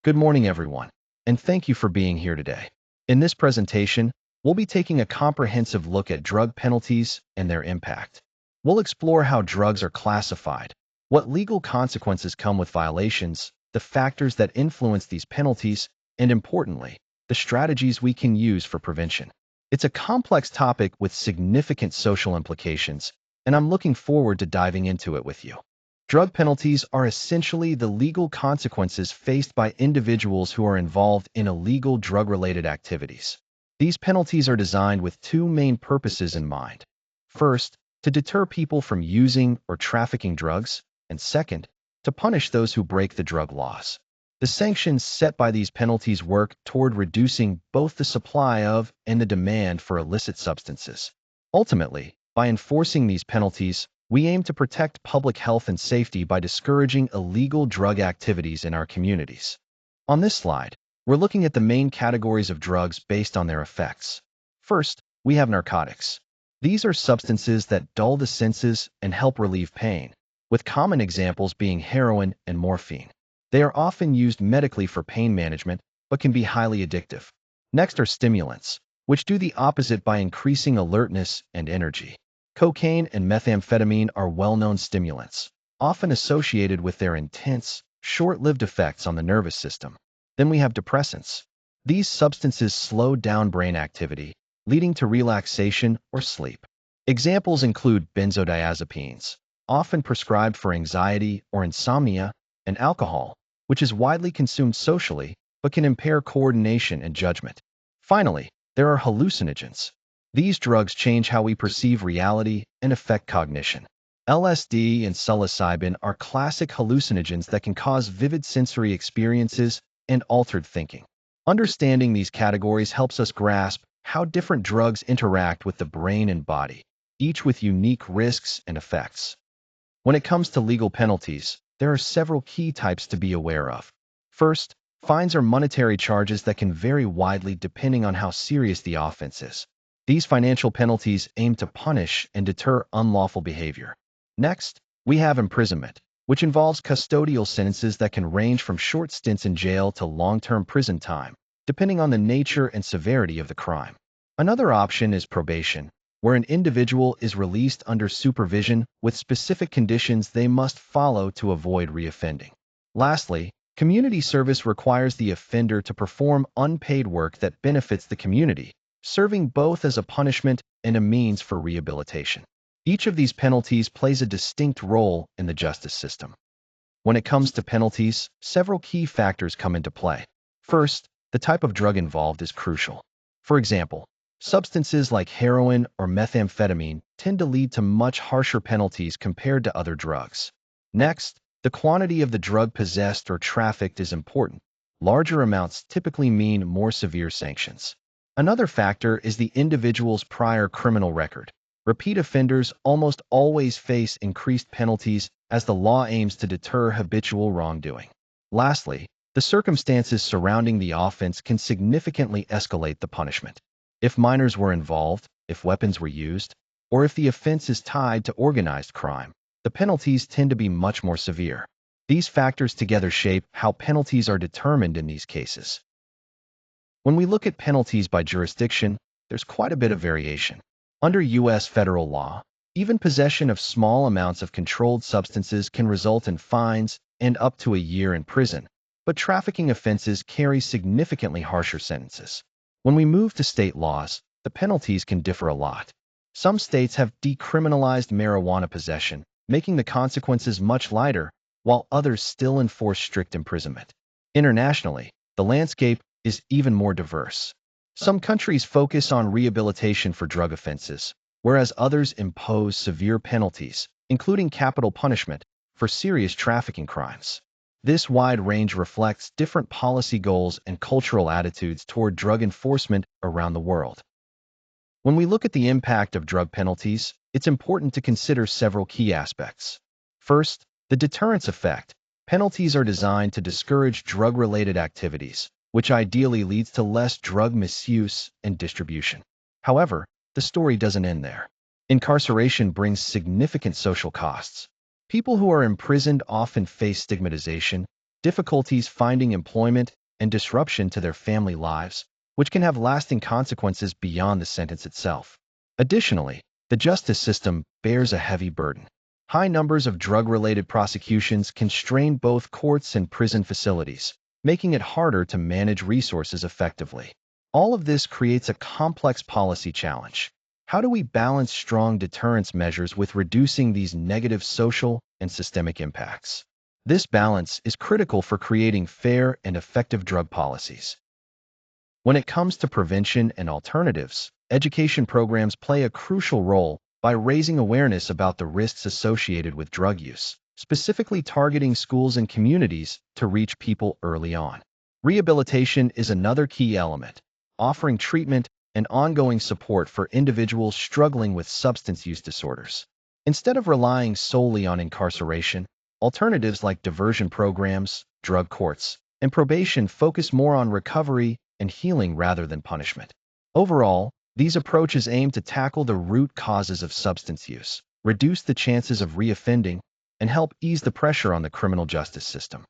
Good morning, everyone, and thank you for being here today. In this presentation, we'll be taking a comprehensive look at drug penalties and their impact. We'll explore how drugs are classified, what legal consequences come with violations, the factors that influence these penalties, and importantly, the strategies we can use for prevention. It's a complex topic with significant social implications, and I'm looking forward to diving into it with you. Drug penalties are essentially the legal consequences faced by individuals who are involved in illegal drug-related activities. These penalties are designed with two main purposes in mind. First, to deter people from using or trafficking drugs, and second, to punish those who break the drug laws. The sanctions set by these penalties work toward reducing both the supply of and the demand for illicit substances. Ultimately, by enforcing these penalties, we aim to protect public health and safety by discouraging illegal drug activities in our communities. On this slide, we're looking at the main categories of drugs based on their effects. First, we have narcotics. These are substances that dull the senses and help relieve pain, with common examples being heroin and morphine. They are often used medically for pain management, but can be highly addictive. Next are stimulants, which do the opposite by increasing alertness and energy. Cocaine and methamphetamine are well-known stimulants, often associated with their intense, short-lived effects on the nervous system. Then we have depressants. These substances slow down brain activity, leading to relaxation or sleep. Examples include benzodiazepines, often prescribed for anxiety or insomnia, and alcohol, which is widely consumed socially but can impair coordination and judgment. Finally, there are hallucinogens. These drugs change how we perceive reality and affect cognition. LSD and psilocybin are classic hallucinogens that can cause vivid sensory experiences and altered thinking. Understanding these categories helps us grasp how different drugs interact with the brain and body, each with unique risks and effects. When it comes to legal penalties, there are several key types to be aware of. First, fines are monetary charges that can vary widely depending on how serious the offense is. These financial penalties aim to punish and deter unlawful behavior. Next, we have imprisonment, which involves custodial sentences that can range from short stints in jail to long-term prison time, depending on the nature and severity of the crime. Another option is probation, where an individual is released under supervision with specific conditions they must follow to avoid reoffending. Lastly, community service requires the offender to perform unpaid work that benefits the community, serving both as a punishment and a means for rehabilitation. Each of these penalties plays a distinct role in the justice system. When it comes to penalties, several key factors come into play. First, the type of drug involved is crucial. For example, substances like heroin or methamphetamine tend to lead to much harsher penalties compared to other drugs. Next, the quantity of the drug possessed or trafficked is important. Larger amounts typically mean more severe sanctions. Another factor is the individual's prior criminal record. Repeat offenders almost always face increased penalties as the law aims to deter habitual wrongdoing. Lastly, the circumstances surrounding the offense can significantly escalate the punishment. If minors were involved, if weapons were used, or if the offense is tied to organized crime, the penalties tend to be much more severe. These factors together shape how penalties are determined in these cases. When we look at penalties by jurisdiction, there's quite a bit of variation. Under U.S. federal law, even possession of small amounts of controlled substances can result in fines and up to a year in prison, but trafficking offenses carry significantly harsher sentences. When we move to state laws, the penalties can differ a lot. Some states have decriminalized marijuana possession, making the consequences much lighter, while others still enforce strict imprisonment. Internationally, the landscape is even more diverse. Some countries focus on rehabilitation for drug offenses, whereas others impose severe penalties, including capital punishment, for serious trafficking crimes. This wide range reflects different policy goals and cultural attitudes toward drug enforcement around the world. When we look at the impact of drug penalties, it's important to consider several key aspects. First, the deterrence effect. Penalties are designed to discourage drug-related activities, which ideally leads to less drug misuse and distribution. However, the story doesn't end there. Incarceration brings significant social costs. People who are imprisoned often face stigmatization, difficulties finding employment, and disruption to their family lives, which can have lasting consequences beyond the sentence itself. Additionally, the justice system bears a heavy burden. High numbers of drug-related prosecutions can strain both courts and prison facilities, making it harder to manage resources effectively. All of this creates a complex policy challenge. How do we balance strong deterrence measures with reducing these negative social and systemic impacts? This balance is critical for creating fair and effective drug policies. When it comes to prevention and alternatives, education programs play a crucial role by raising awareness about the risks associated with drug use, specifically targeting schools and communities to reach people early on. Rehabilitation is another key element, offering treatment and ongoing support for individuals struggling with substance use disorders. Instead of relying solely on incarceration, alternatives like diversion programs, drug courts, and probation focus more on recovery and healing rather than punishment. Overall, these approaches aim to tackle the root causes of substance use, reduce the chances of reoffending, and help ease the pressure on the criminal justice system.